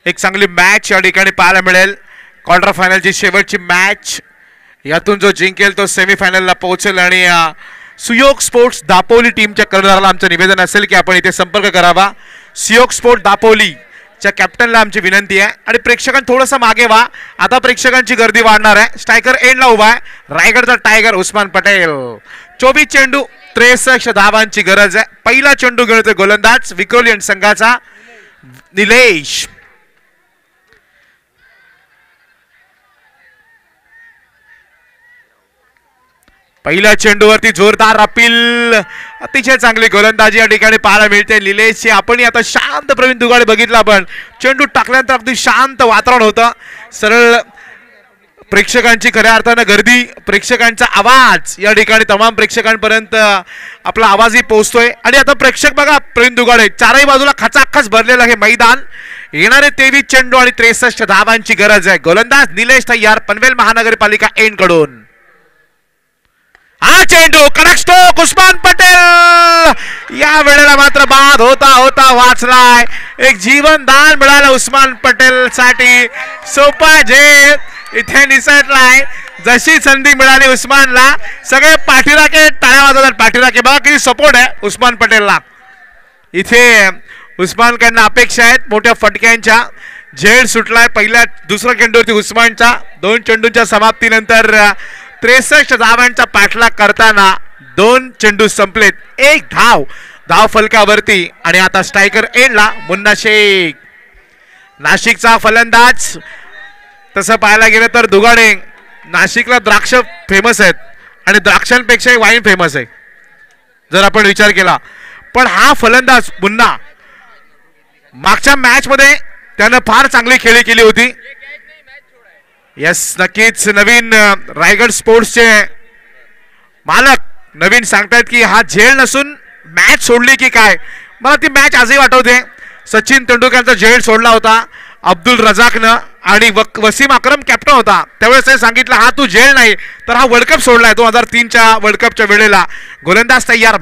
एक चांगली मॅच या ठिकाणी पाहायला मिळेल. क्वार्टर फायनलची शेवटची मॅच, यातून जो जिंकेल तो सेमीफायनलला पोहोचेल. आणि सुयोग स्पोर्ट्स दापोली टीमच्या कर्णधाराला आमचं निवेदन असेल की आपण इथे संपर्क करावा. सुयोग स्पोर्ट्स दापोलीच्या कॅप्टनला आमची विनंती आहे. आणि प्रेक्षकांना थोडंसं मागे व्हा, आता प्रेक्षकांची गर्दी वाढणार आहे. स्ट्रायकर एंडला उभा आहे रायगडचा टायगर उस्मान पटेल. 24 चेंडू 63 धावांची गरज आहे. पहिला चेंडू घेतोय गोलंदाज विक्रोलियन संघाचा निलेश. पहिल्या चेंडूवरती जोरदार अपील, अतिशय चांगली गोलंदाजी या ठिकाणी पाहायला मिळते निलेशची. आपण आता शांत प्रवीण दुगाडे बघितला, पण चेंडू टाकल्यानंतर अगदी शांत वातावरण होतं. सरळ प्रेक्षकांची खऱ्या अर्थानं गर्दी, प्रेक्षकांचा आवाज या ठिकाणी तमाम प्रेक्षकांपर्यंत आपला आवाजही पोहोचतोय. आणि आता प्रेक्षक बघा प्रवीण दुगाडे, चारही बाजूला खचाखच भरलेलं हे मैदान. येणारे 23 चेंडू आणि 63 धावांची गरज आहे. गोलंदाज निलेश तयार पनवेल महानगरपालिका एंड कडून. हा चेंडू कडक स्ट्रोक उस्मान पटेल. या वेळेला मात्र बाद होता होता वाचलाय. एक जीवनदान मिळालं उस्मान पटेल साठी. सोपा झेल इथे निसटलाय. जशी संधी मिळाली उस्मानला सगळे पाठीराखे टाळ्या वाजवतात. पाठीराखे बघा किती सपोर्ट आहे उस्मान पटेलला. इथे उस्मानकडनं अपेक्षा आहेत मोठ्या फटक्यांच्या. झेल सुटलाय पहिल्या दुसऱ्या चेंडूवरती उस्मानच्या. 2 चेंडूंच्या समाप्तीनंतर 63 धावांचा पाठलाग करताना 2 चेंडू संपलेत. 1 धाव फलकावरती. आणि आता स्ट्रायकर एंडला मुन्ना शेख नाशिकचा फलंदाज. तसं पाहायला गेलं तर दुगाडे, नाशिकला द्राक्ष फेमस आहेत आणि द्राक्षांपेक्षाही वाईन फेमस आहे जर आपण विचार केला. पण हा फलंदाज मुन्ना मागच्या मॅच मध्ये त्यानं फार चांगली खेळी केली होती. यस, नक्कीच नवीन रायगड स्पोर्ट्सचे मालक नवीन सांगतायत की हा झेल नसून मॅच सोडली की काय. मला ती मॅच आजही आठवते. सचिन तेंडुलकरचा झेल सोडला होता अब्दुल रजाकनं आणि वसीम अक्रम कॅप्टन होता. त्यावेळेस ते सांगितलं हा तू झेल नाही तर हा वर्ल्ड कप सोडलाय 2003च्या वर्ल्ड कपच्या वेळेला. गोलंदाज तयार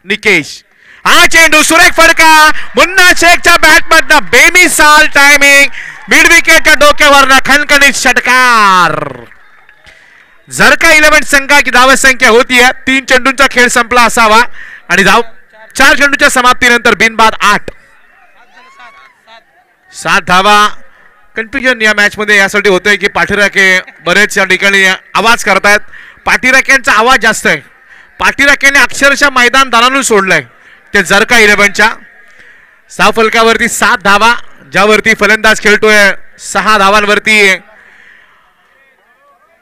निकेश. हा चेंडू सुरेख फडका मुन्ना शेखच्या बॅटमधनं बेमिसाल टायमिंग. मिड विकेटच्या डोक्यावरनं खणखणीत षटकार. जर का 11 संघाची धावसंख्या होतीये 3 चेंडूंचा खेळ संपला असावा आणि 4 चेंडूच्या समाप्तीनंतर बिनबाद 7 धावा. कन्फ्युजन या मॅच मध्ये यासाठी होतंय की पाठीराखे बरेच या ठिकाणी आवाज करतायत. पाठीराख्यांचा आवाज जास्त आहे. पाठीराख्याने अक्षरशः मैदान दारातून सोडलंय ते जर का 11च्या. 6 फलकावरती 7 धावा, ज्यावरती फलंदाज खेळतोय 6 धावांवरती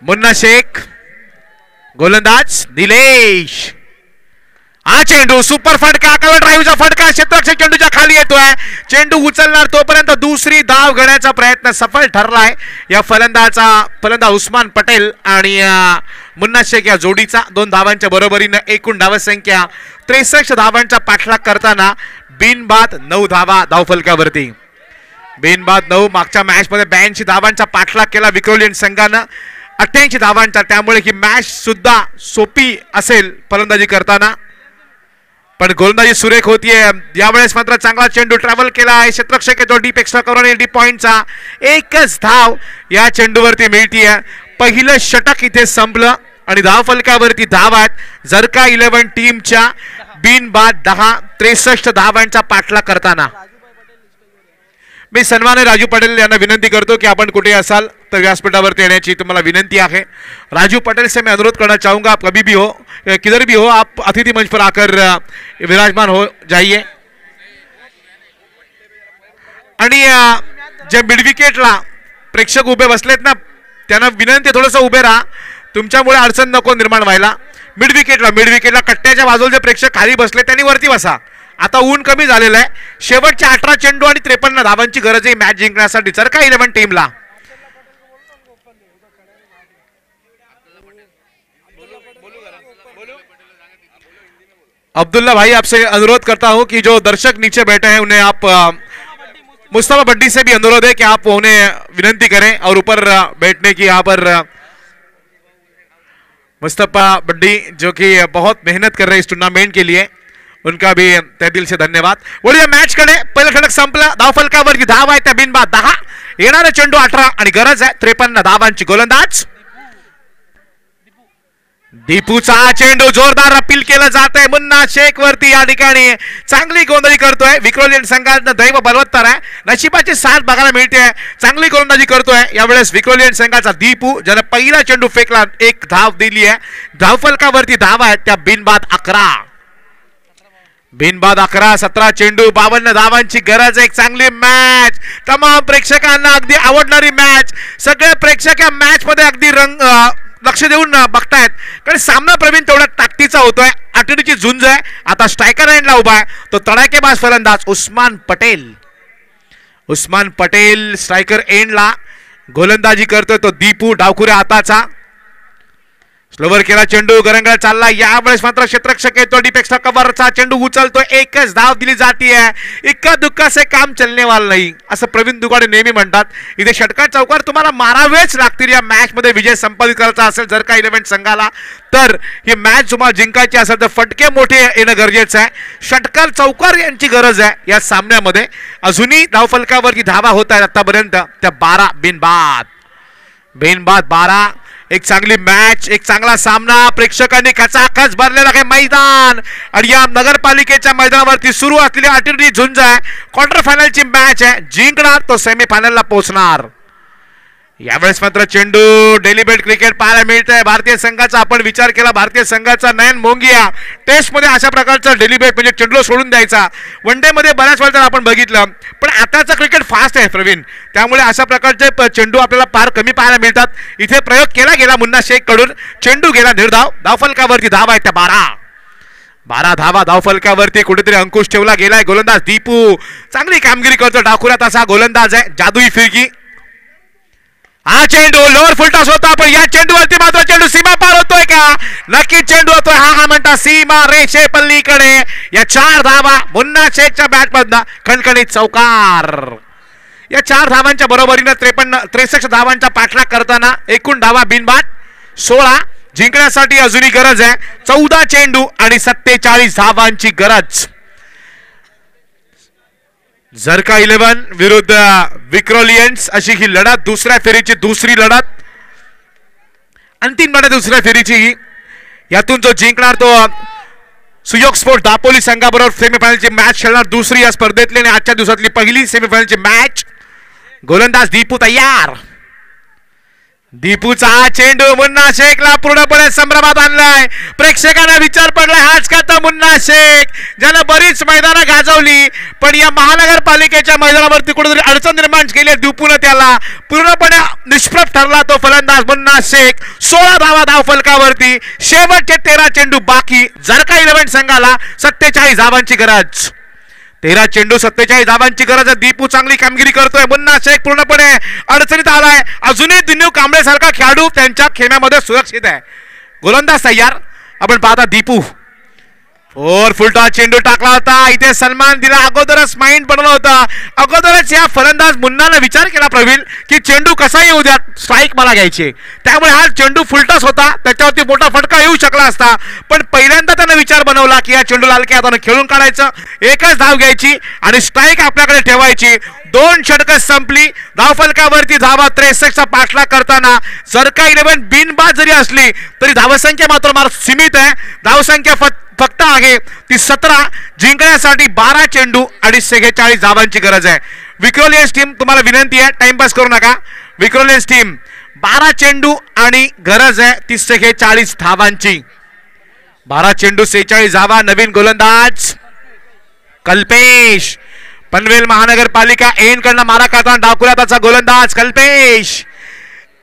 मुन्ना शेख. गोलंदाज निलेश. हा चेंडू सुपर फटका, कव्हर ड्राईव्हचा फटका क्षेत्ररक्षक चेंडूच्या खाली येतोय. चेंडू उचलणार तोपर्यंत दुसरी धाव घेण्याचा प्रयत्न सफल ठरलाय या फलंदाज उस्मान पटेल आणि मुन्ना शेख या जोडीचा. 2 धावांच्या बरोबरीनं एकूण धावसंख्या 63 धावांचा पाठलाग करताना बिनबाद 9 धावा धावफलकावरती. बिनबाद 9. मागच्या मॅच मध्ये 82 धावांचा पाठलाग केला विक्रोलियन संघानं 88 धावांचा. त्यामुळे ही मॅच सुद्धा सोपी असेल फलंदाजी करताना, पण गोलंदाजी सुरेख होतीये. यावेळेस मात्र चांगला चेंडू ट्रॅव्हल केला आहे. क्षेत्ररक्षक येतो डीप एक्स्ट्रा करून डी पॉइंटचा. 1च धाव या चेंडूवरती मिळतीये. पहिलं षटक इथे संपलं आणि धावफलकावरती धाव आहेत जर का 11 टीमच्या. बिनबाद 10. 63 धावांचा पाठलाग करताना मी सन्मान्य राजू पटेल यांना विनंती करतो कि आपण कुठे असाल तर व्यासपीठावरती येण्याची तुम्हाला विनंती आहे. राजू पटेल से मैं अनुरोध करना चाहूंगा आप कभी भी हो किधर भी हो आप अतिथि मंच पर आकर विराजमान हो जाइए. आणि जे मिड विकेटला प्रेक्षक उभे बसलेत ना त्यांना विनंती थोडंसं उभे राहा. तुमच्यामुळे अडचण नको निर्माण व्हायला. मिड विकेटला कट्ट्याच्या बाजूला जे प्रेक्षक खाली बसले त्यांनी वरती बसा. आता ऊन कमी झालेलं आहे. शेवटचे 18 चेंडू आणि 53 धावांची गरज आहे मॅच जिंकण्यासाठी जर का 11 टीमला. अब्दुल्ला भाई आपसे अनुरोध करता हूं कि जो दर्शक नीचे बैठे हैं उन्हें आप मुस्तफा बड्डी से भी अनुरोध है कि आप उन्हें विनंती करें और ऊपर बैठने की. यहाँ पर मुस्तफा बड्डी जो कि बहुत मेहनत कर रहे हैं इस टूर्नामेंट के लिए उनका भी तहे दिल से धन्यवाद. वळूया मॅच कडे. पहिलं षटक संपलं. धावफलकावरती धाव आहे त्या बिनबाद 10. येणारा चेंडू 18 आणि गरज आहे 53 धावांची. गोलंदाज दीपूचा चेंडू जोरदार अपील केलं जात आहे मुन्ना शेख वरती. या ठिकाणी चांगली गोलंदाजी करतोय विक्रोलियन संघाचं दैव बलवत्तर आहे. नशिबाची साथ बघायला मिळते. चांगली गोलंदाजी करतोय यावेळेस विक्रोलियन संघाचा दीपू, ज्याने पहिला चेंडू फेकला, एक धाव दिली आहे. धावफलकावरती धाव आहे त्या बिनबाद 11. बिनबाद 11, 17 चेंडू 52 धावांची गरज. एक चांगली मॅच, तमाम प्रेक्षकांना अगदी आवडणारी मॅच. सगळे प्रेक्षक या मॅच मध्ये अगदी लक्ष देऊन बघतायत, कारण सामना प्रवीण तेवढा ताकदीचा होतोय. आठवडीची झुंज आहे. आता स्ट्रायकर एंडला उभा आहे तो तडाकेबाज फलंदाज उस्मान पटेल. उस्मान पटेल स्ट्रायकर एंडला गोलंदाजी करतोय तो दीपू. डावखुऱ्या हाताचा स्लोवर केला चेंडू, गरंगळ चालला. यावेळेस मात्र क्षेत्ररक्षक येतो डीपेक्सचा कव्हरचा चेंडू उचलतो. एकच धाव दिली जाती है. इक्का दुक्का से काम चलने वाला नाही असं प्रवीण दुगाडे नेहमी म्हणतात. इथे षटकार चौकार तुम्हाला मारावेच लागतील या मॅच मध्ये विजय संपादित करायचा असेल जर का इलेव्हन संघाला. तर ही मॅच तुम्हाला जिंकायची असेल तर फटके मोठे येणं गरजेचं आहे. षटकार चौकार यांची गरज आहे या सामन्यामध्ये. अजूनही धावफलकावरती धावा होत आहेत आतापर्यंत त्या 12. बिनबाद 12. एक चांगली मॅच, एक चांगला सामना. प्रेक्षकांनी खचाखच भरलेला आहे मैदान आणि या नगरपालिकेच्या मैदानावरती सुरू असलेली आठवडी झुंज आहे. क्वार्टर फायनलची मॅच आहे. जिंकणार तो सेमीफायनलला पोहोचणार. यावेळेस मात्र चेंडू डेलिबरेट क्रिकेट पाहायला मिळतंय भारतीय संघाचा. आपण विचार केला भारतीय संघाचा नयन मोंगिया टेस्ट मध्ये अशा प्रकारचं डेलिबरेट म्हणजे चेंडू सोडून द्यायचा. वन डे मध्ये बऱ्याच वेळा आपण बघितलं, पण आताचं क्रिकेट फास्ट आहे प्रवीण, त्यामुळे अशा प्रकारचे चेंडू आपल्याला फार कमी पाहायला मिळतात. इथे प्रयोग केला गेला मुन्ना शेख कडून. चेंडू गेला निर्धाव. धावफलकावरती धाव आहे त्या 12 धावा धावफलकावरती. कुठेतरी अंकुश ठेवला गेलाय. गोलंदाज दीपू चांगली कामगिरी करतो. डाकुऱ्यात असा गोलंदाज आहे. जादुई फिरकी. हा चेंडू लोअर फुलटॉस होता, पण या चेंडूवरती मात्र चेंडू सीमा पार होतोय का? नक्की चेंडू होतोय. हा म्हणता सीमा रेषे पल्लीकडे. या 4 धावा मुन्ना शेखच्या बॅट मधनं खणखणीत चौकार. या 4 धावांच्या बरोबरीनं 63 धावांचा पाठलाग करताना एकूण धावा बिनबाद 16. जिंकण्यासाठी अजूनही गरज आहे 14 चेंडू आणि 47 धावांची गरज. जर का 11 विरुद्ध विक्रोलियन्स अशी ही लढत, दुसऱ्या फेरीची दुसरी लढत, अंतिम लढत दुसऱ्या फेरीची. यातून जो जिंकणार तो सुयोग स्पोर्ट दापोली संघाबरोबर सेमीफायनलची मॅच खेळणार. दुसरी या स्पर्धेतली आणि आजच्या दिवसातली पहिली सेमीफायनलची मॅच. गोलंदाज दीपू तयार. दीपूचा चेंडू मुन्ना शेखला पूर्णपणे संभ्रमात आणलाय. प्रेक्षकांना विचार पडलाय हाच का तर मुन्ना शेख ज्यानं बरीच मैदानं गाजवली, पण या महानगरपालिकेच्या मैदानावरती कुठेतरी अडचण निर्माण केली. दीपून त्याला पूर्णपणे निष्प्रभ ठरला तो फलंदाज मुन्ना शेख. 16 धावा धावफलकावरती. शेवटचे 13 चेंडू बाकी. जर का 11 संघाला 47 धावांची गरज. 13 चेंडू 47 धावांची गरज. दीपू चांगली कामगिरी करतोय. मुन्ना शेख पूर्णपणे अडचणीत आलाय. अजूनही दिन्यू कांबळे सारखा खेळाडू त्यांच्या खेळण्यामध्ये सुरक्षित आहे. गोलंदाज तयार. आपण पाहता दीपू और फुलटॉस चेंडू टाकला होता. इथे सन्मान दिला. अगोदरच माइंड बनवला होता. अगोदरच या फलंदाज मुन्नाने विचार केला प्रवीण की चेंडू कसा येऊ द्या, स्ट्राईक मला घ्यायची. त्यामुळे हा चेंडू फुलटॉस होता. त्याच्यावरती मोठा फटका येऊ शकला असता, पण पहिल्यांदा त्याने विचार बनवला की या चेंडूला हलक्या हाताने खेळून काढायचं, एकच धाव घ्यायची आणि स्ट्राईक आपल्याकडे ठेवायची. 2 षटकं संपली. धावफलकावरती धावा 63चा पाठलाग करताना जर का 11 बिनबाद जरी असली तरी धावसंख्या मात्र सीमित आहे. धावसंख्या फक्त आहे ती 17. जिंकण्यासाठी 12 चेंडू आणि 46 धावांची गरज आहे. विक्रोलियन्स टीम तुम्हाला विनंती आहे टाइमपास करू नका. विक्रोलियन्स टीम 12 चेंडू आणि गरज आहे ती 46 धावांची. 12 चेंडू 46 धावा. नवीन गोलंदाज कल्पेश. पनवेल महानगरपालिका एन कडनं मारा करताना डाकुऱ्याचा गोलंदाज कल्पेश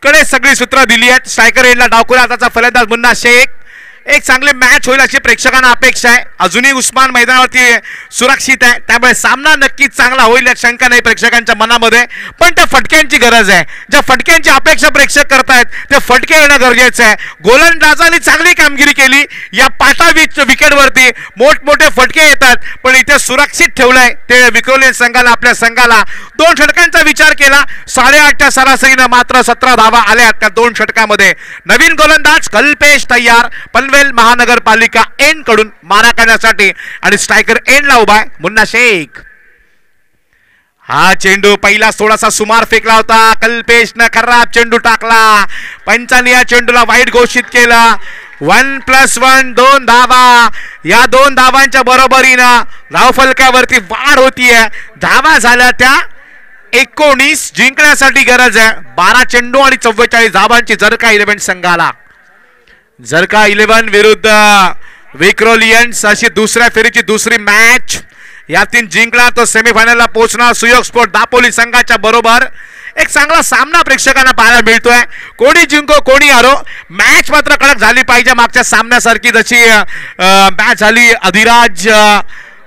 कडे सगळी सूत्र दिली आहेत. स्ट्रायकर एंडला डाकुऱ्याचा फलंदाज मुन्ना शेख. एक चांगले मॅच होईल अशी प्रेक्षकांना अपेक्षा आहे. अजूनही उस्मान मैदानावरती सुरक्षित आहे, त्यामुळे सामना नक्कीच चांगला होईल यात शंका नाही प्रेक्षकांच्या मनामध्ये. पण त्या फटक्यांची गरज आहे. ज्या फटक्यांची अपेक्षा प्रेक्षक करतायत ते फटके येणं गरजेचं आहे. गोलंदाजांनी चांगली कामगिरी केली. या पाटा विकेटवरती मोठमोठे फटके येतात, पण इथे सुरक्षित ठेवलंय ते विक्रोलियन संघाला. आपल्या संघाला 2 षटकांचा विचार केला. 8.5च्या सरासरीनं मात्र 17 धावा आल्या त्या 2 षटकामध्ये. नवीन गोलंदाज कल्पेश तयार. पनवेल पनवेल महानगरपालिका एन कडून मारा करण्यासाठी आणि स्ट्रायकर एन ला उभा आहे मुन्ना शेख. हा चेंडू पहिला थोडासा सुमार फेकला होता, कल्पेशनं खराब चेंडू टाकला. पंचांनी या चेंडूला वाईट घोषित केलं. 1+1 2 धावा. या 2 धावांच्या बरोबरीनं धावफलकावरती वाढ होतीये. धावा झाल्या त्या 19 जिंकण्यासाठी गरज आहे 12 चेंडू आणि 44 धावांची जरका 11 संघाला. जरका 11 विरुद्ध विक्रोलियन्स अशी दुसऱ्या फेरीची दुसरी मॅच. यातून जिंकला तो सेमीफायनलला पोहोचणार. सुयोग स्पोर्ट दापोली संघाच्या बरोबर एक चांगला सामना प्रेक्षकांना पाहायला मिळतोय. कोणी जिंको कोणी हारो, मॅच मात्र कडक झाली पाहिजे. मागच्या सामन्यासारखी जशी मॅच झाली अधिराज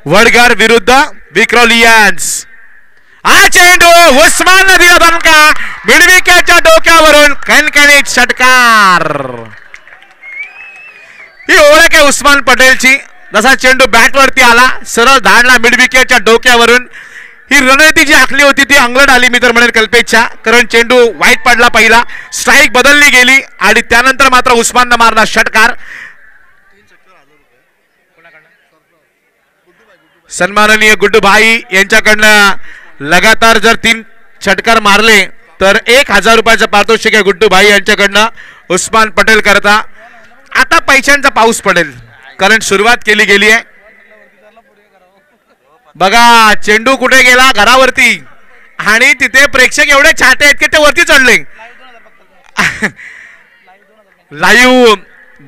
वडगर विरुद्ध विक्रोलियन्स. हा चेंडू उस्मान दिला धनका मिडविकेटच्या डोक्यावरून कणकणीत षटकार. ही ओळख आहे उस्मान पटेलची. जसा चेंडू बॅटवरती आला सरळ धाडला मिडविकेटच्या डोक्यावरून. ही रणनीती जी आखली होती ती अंगलट आली मी तर म्हणेल कल्पेशच्या, कारण चेंडू वाईट पडला पहिला, स्ट्राईक बदलली गेली आणि त्यानंतर मात्र उस्माननं मारला षटकार. सन्माननीय गुड्डू भाई यांच्याकडनं लगातार जर 3 षटकार मारले तर 1000 रुपयाचं पारितोषिक आहे गुड्डू भाई यांच्याकडनं उस्मान पटेल करता. आता पैशांचा पाऊस पडेल कारण सुरुवात केली गेली आहे. बघा चेंडू कुठे गेला, घरावरती, आणि तिथे प्रेक्षक एवढे छाटे आहेत की ते वरती चढले. लाईव्ह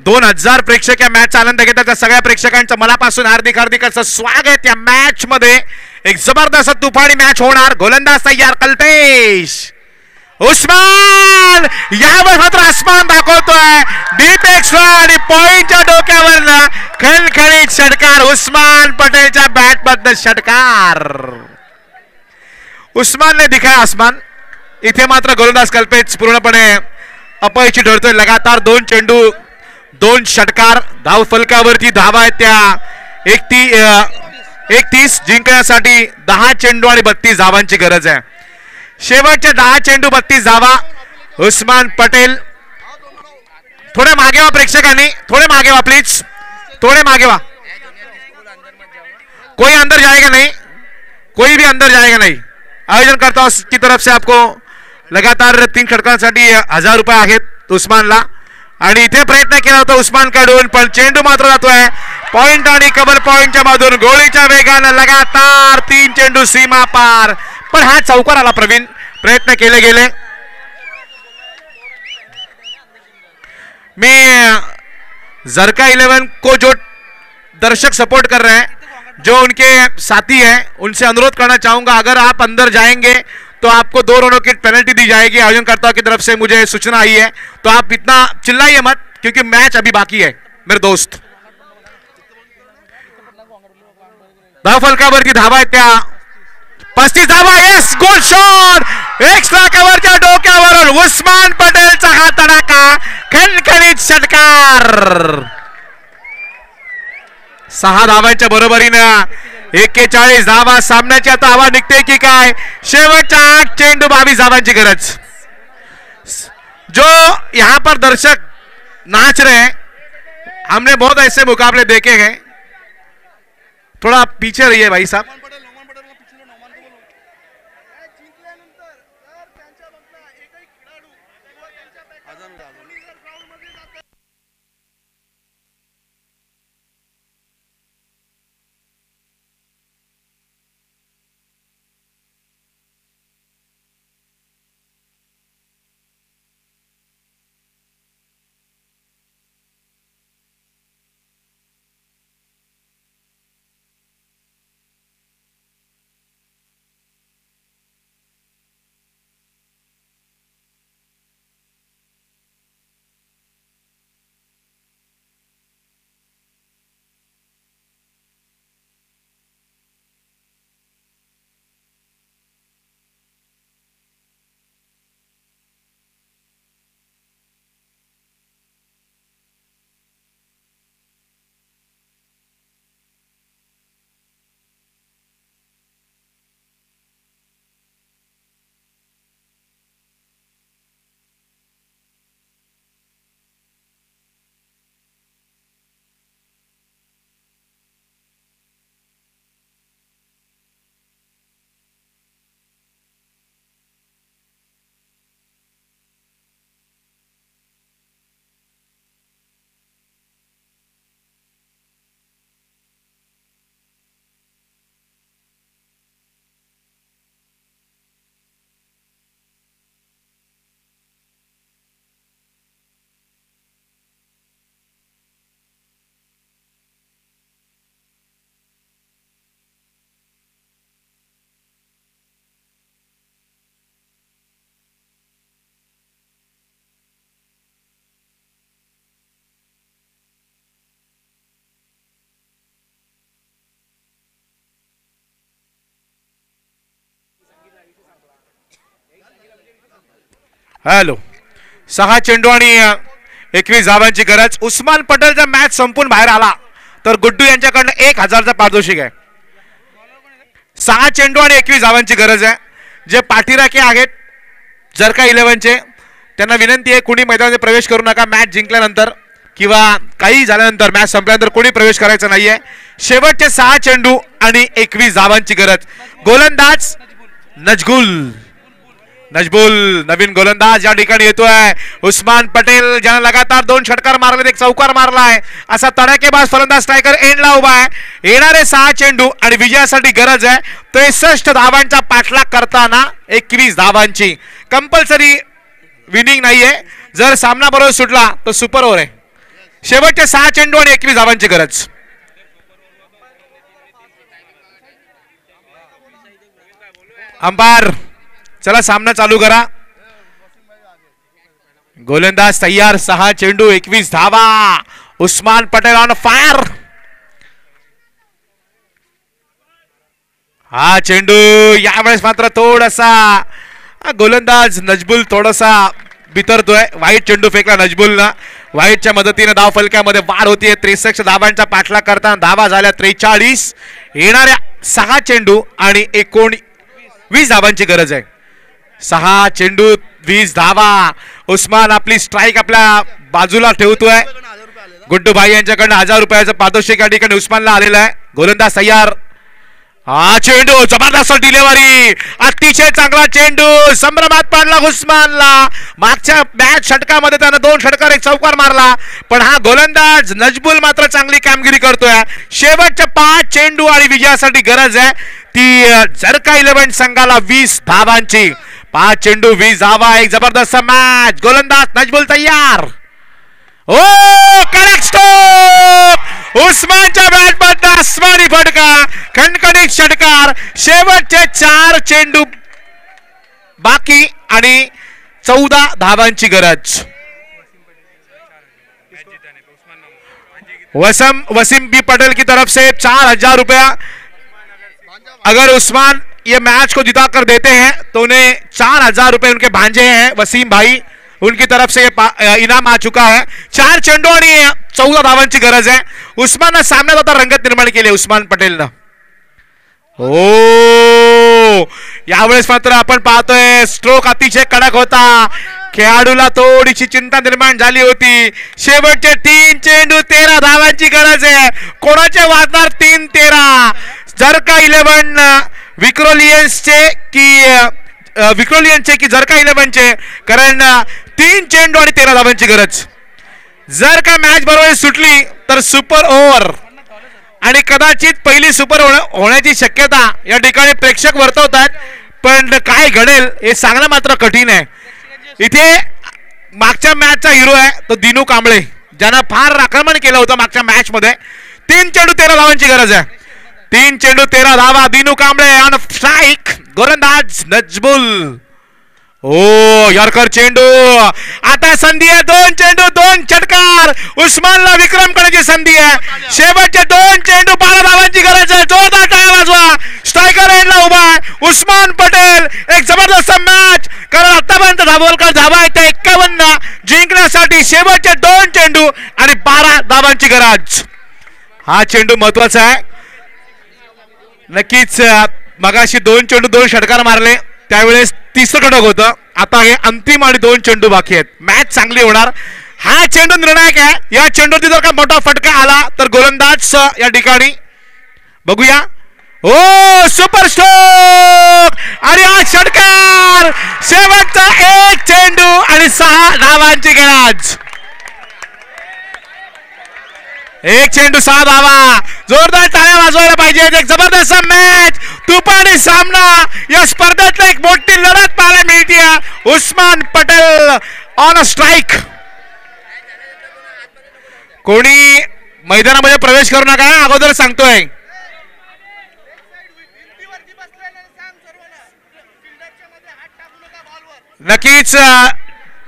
2000 प्रेक्षक या मॅचचा आनंद घेतात. त्या सगळ्या प्रेक्षकांचं मनापासून हार्दिक हार्दिक असं स्वागत. या मॅच मध्ये एक जबरदस्त तुफानी मॅच होणार. गोलंदाज तयार कल्पेश. उस्मान यावर मात्र आसमान दाखवतोय. डीप एक्स्ट्रा आणि पॉइंटच्या डोक्यावर खणखणीत षटकार. उस्मान पटेलच्या बॅट बद्दल षटकार. उस्मान ने दिखाया आसमान. इथे मात्र गोलंदाज कल्पेश पूर्णपणे अपयशी ठरतोय. लगातार 2 चेंडू 2 षटकार. धाव फलकावरती धावा आहेत त्या 31 जिंकण्यासाठी 10 चेंडू आणि 32 धावांची गरज आहे. शेवटचे 10 चेंडू 32 धावा. उस्मान पटेल थोडे मागे व्हा प्रेक्षकांनी, थोडे मागे व्हा प्लीज, थोड़े मागे व्हा. कोई अंदर जाएगा नहीं, कोई भी अंदर जाएगा नहीं. आयोजनकर्ता की तरफ से आपको लगातार 3 षटकांसाठी 1000 रुपये आहेत उस्मानला. आणि इथे प्रयत्न केला होता उस्मान कडून पण चेंडू मात्र जातोय पॉइंट आणि कव्हर पॉइंटच्या मधून. गोळीच्या वेगानं लगातार 3 चेंडू सीमा पार. पण हा चौकार आला प्रवीण, प्रयत्न केले गेले. मैं जरका 11 को जो दर्शक सपोर्ट कर रहे हैं, जो उनके साथी हैं, उनसे अनुरोध करना चाहूंगा अगर आप अंदर जाएंगे तो आपको 2 रनों की पेनल्टी दी जाएगी. आयोजनकर्ता की तरफ से मुझे सूचना आई है, तो आप इतना चिल्लाइए मत क्योंकि मैच अभी बाकी है मेरे दोस्त. धाव फलकावरती धावा आहेत त्या 35 धावा. येस, गोल शॉट एक्स्ट्रा कव्हरच्या डोक्यावरून उस्मान पटेलचा हा तडाखा. खणखणीत षटकार. 6 धावांच्या बरोबरीनं 41 धावा. सामन्याची आता हवा निघते की काय. शेवटच्या 8 चेंडू 22 धावांची गरज. जो यहां पर दर्शक नाच रहे हैं, हमने बहुत ऐसे मुकाबले देखे हैं. थोड़ा पीछे रहिए भाई साहब. हॅलो 6 चेंडू आणि 21 धावांची गरज. उस्मान पटेल जर मॅच संपून बाहेर आला तर गुड्डू यांच्याकडनं 1000चा पारितोषिक आहे. 6 चेंडू आणि 21 धावांची गरज आहे. जे पाठीराखे आहेत जरका 11चे त्यांना विनंती आहे कुणी मैदानात प्रवेश करू नका. मॅच जिंकल्यानंतर किंवा काही झाल्यानंतर मॅच संपल्यानंतर कोणी प्रवेश करायचा नाहीये. शेवटचे 6 चेंडू आणि 21 धावांची गरज. गोलंदाज नजबुल नवीन गोलंदाज या ठिकाणी येतोय. उस्मान पटेल ज्यानं लगातार 2 षटकार मारले, एक चौकार मारलाय, असा तडाखेबाज फलंदाज स्ट्रायकर एंडला उभा आहे. येणारे 6 चेंडू आणि विजयासाठी गरज आहे 63 धावांचा पाठलाग करताना 21 धावांची. कंपल्सरी विनिंग नाहीये. जर सामना बरोबर सुटला तर सुपर ओव्हर आहे. शेवटचे 6 चेंडू आणि 21 धावांची गरज. अंपायर चला सामना चालू करा. गोलंदाज तयार. 6 चेंडू 21 धावा. Usman Patel on fire. हा चेंडू यावेळेस मात्र थोडासा गोलंदाज नजबुल थोडासा बितरतोय. वाईट चेंडू फेकला नजबुलनं. वाईटच्या मदतीने धाव फलक्यामध्ये वाढ होतीये. 63 धावांचा पाठलाग करताना धावा झाल्या 43. येणाऱ्या 6 चेंडू आणि 19 धावांची गरज आहे. 6 चेंडू 20 धावा. उस्मान आपली स्ट्राईक आपल्या बाजूला ठेवतोय. गुड्डू भाई यांच्याकडनं 1000 रुपयाचं पारितोषिक या ठिकाणी उस्मानला आलेलं आहे. गोलंदाज तयार. हा चेंडू जबरदस्त डिलिव्हरी. अतिशय चांगला चेंडू. संभ्रमात पाडला उस्मानला. मागच्या मॅच षटकामध्ये त्यानं 2 षटकार एक चौकार मारला. पण हा गोलंदाज नजबुल मात्र चांगली कामगिरी करतोय. शेवटच्या 5 चेंडू आणि विजयासाठी गरज आहे ती जरका 11 संघाला 20 धावांची. 5 चेंडू 20 धावा. एक जबरदस्त मॅच. गोलंदाज नजबुल तयार. ओ करेक्ट स्टॉप. उस्मानच्या बॅटमधून आसमानी फटका. खणखणीत षटकार. शेवटचे 4 चेंडू बाकी आणि 14 धावांची गरज. वसीम बी पटेल की तरफ से 4000 रुपया. अगर उस्मान ये मैच को जिता कर देते हैं तो उन्हें 4000 रुपए उनके भांजे हैं वसीम भाई उनकी तरफ से ये इनाम आ चुका है. 4 चेंडू आणि 14 धावांची गरज आहे. उस्माननं सामन्यात आता रंगत निर्माण केली. उस्मान पटेलनं ओ यावेळेस मात्र आपण पाहतोय स्ट्रोक अतिशय कडक होता. खेळाडूला थोडीशी चिंता निर्माण झाली होती. शेवटचे 3 चेंडू 13 धावांची गरज आहे. कोणाचे वाजणार 3-13. जरका 11 विक्रोलियन्सचे की जरका 11चे. कारण 3 चेंडू आणि 13 धावांची गरज. जर का मॅच बरोबर सुटली तर सुपर ओव्हर आणि कदाचित पहिली सुपर होण्याची शक्यता या ठिकाणी प्रेक्षक वर्तवतात. पण काय घडेल हे सांगणं मात्र कठीण आहे. इथे मागच्या मॅचचा हिरो आहे तो दिनू कांबळे ज्यानं फार आक्रमण केलं होतं मागच्या मॅच मध्ये. 3 चेंडू 13 धावांची गरज आहे. 3 चेंडू 13 धावा. Dinu Kamble on strike. गोलंदाज नजबुल. ओ यॉर्कर चेंडू. आता संधी आहे. 2 चेंडू 2 षटकार. उस्मानला विक्रम करण्याची संधी आहे. शेवटचे 2 चेंडू 12 धावांची गरज आहे. जोरदार टाळ्या वाजवा. स्ट्रायकर एंडला उभा आहे उस्मान पटेल. एक जबरदस्त मॅच. कारण आतापर्यंत धावा आहे त्या 51 जिंकण्यासाठी शेवटचे 2 चेंडू आणि 12 धावांची गरज. हा चेंडू महत्वाचा आहे. नक्कीच मगाशी 2 चेंडू 2 षटकार मारले त्यावेळेस 3रं षटक होतं. आता हे अंतिम आणि 2 चेंडू बाकी आहेत. मॅच चांगली होणार. हा चेंडू निर्णायक आहे. या चेंडूवरती जर का मोठा फटका आला तर गोलंदाज या ठिकाणी बघूया. ओ सुपर स्ट्रोक आणि हा षटकार. शेवटचा 1 चेंडू आणि 6 धावांची गरज. 1 चेंडू 6 धावा. जोरदार टाळ्या वाजवायला पाहिजे. एक जबरदस्त मॅच. तुफानी सामना. या स्पर्धेतला एक मोठी लढत पाहायला मिळते. Usman Patel on a strike. कोणी मैदानामध्ये प्रवेश करू नका अगोदर सांगतोय. नक्कीच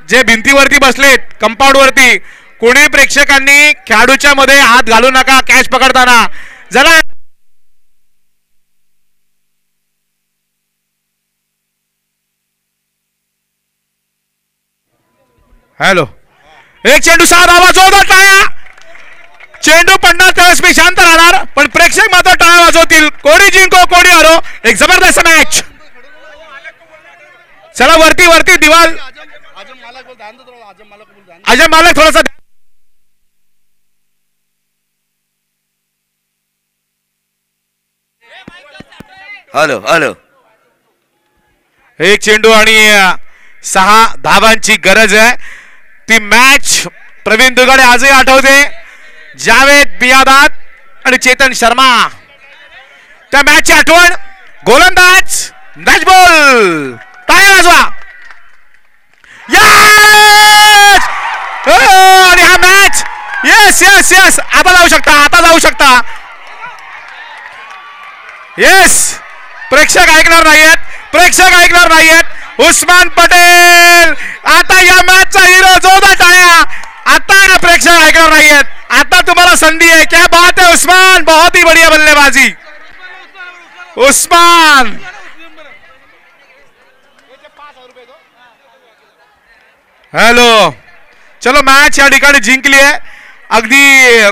जे भिंतीवरती बसलेत कंपाऊंड वरती कोणी प्रेक्षकांनी खेळाडूच्या मध्ये हात घालू नका कॅच पकडताना. जरा हॅलो, एक चेंडू 6 धावा, जोरदार टाळ्या. चेंडू पडणार त्यावेळेस मी शांत राहणार, पण प्रेक्षक मात्र टाळ्या वाजवतील. कोणी जिंको कोणी हरो, एक जबरदस्त मॅच. चला वरती वरती दिवाल. अजय मालक थोडासा. हॅलो हॅलो, एक चेंडू आणि 6 धावांची गरज आहे. ती मॅच प्रवीण दुगाडे आजही आठवते. जावेद बियादात आणि चेतन शर्मा, त्या मॅचची आठवण. गोलंदाज मॅच बॉल, टाळ्या वाजवा. यस, आणि हा मॅच. यस यस यस, आता जाऊ शकता, आता जाऊ शकता. यस, प्रेक्षक ऐकणार नाहीयेत, प्रेक्षक ऐकणार नाहीयेत. उस्मान पटेल आता या मॅचचा हिरो, जोरदार टाळ्या. आता प्रेक्षक ऐकणार नाहीयेत, आता तुम्हाला संधी आहे. क्या बात है उस्मान, बहुत ही बढ़िया बल्लेबाजी उस्मान. हॅलो, चलो मॅच या ठिकाणी जिंकली आहे. अगदी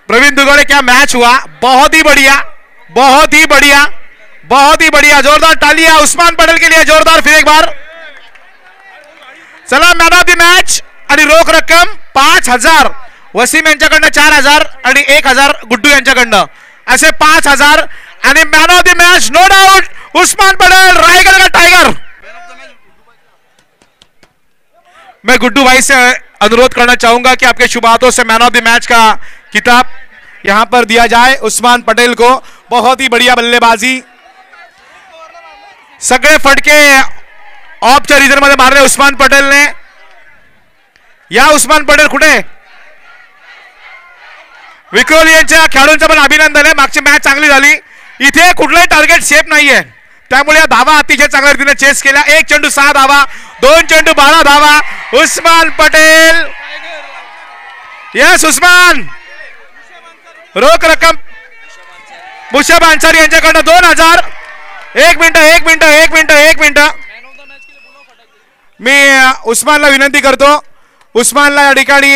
प्रवीण दुगाड़े, क्या मैच हुआ, बहुत ही बढ़िया, बहुत ही बढ़िया, बहुत ही बढ़िया. जोरदार तालियां उस्मान पटेल के लिए, जोरदार फिर एक बार. चला मॅन ऑफ द मॅच आणि रोख रक्कम 5,000 वसीम यांच्याकडनं, 4,000 आणि 1,000 गुड्डू यांच्याकडनं, असे 5,000. आणि man of the match no doubt Usman Patel, Raigad का टाइगर. मैं गुड्डू भाई से अनुरोध करना चाहूंगा कि आपके शुभ हाथों से मैन ऑफ द मैच का किताब यहां पर दिया जाए उस्मान पटेल को. बहुत ही बढ़िया बल्लेबाजी, सगळे फटके ऑफच्या रिजन मध्ये मारले उस्मान पटेलने. या उस्मान पटेल कुठे? विक्रोली यांच्या खेळाडूंचं पण अभिनंदन आहे. मागची मॅच चांगली झाली, इथे कुठलाही टार्गेट सेफ नाहीये, त्यामुळे या धावा अतिशय चांगल्या रीतीने चेस केल्या. एक चेंडू 6 धावा, 2 चेंडू 12 धावा. उस्मान पटेल, यस उस्मान. रोख रक्कम मुशब अन्सारी यांच्याकडनं 2,000. एक मिनिट मी उस्मानला विनंती करतो, उस्मानला या ठिकाणी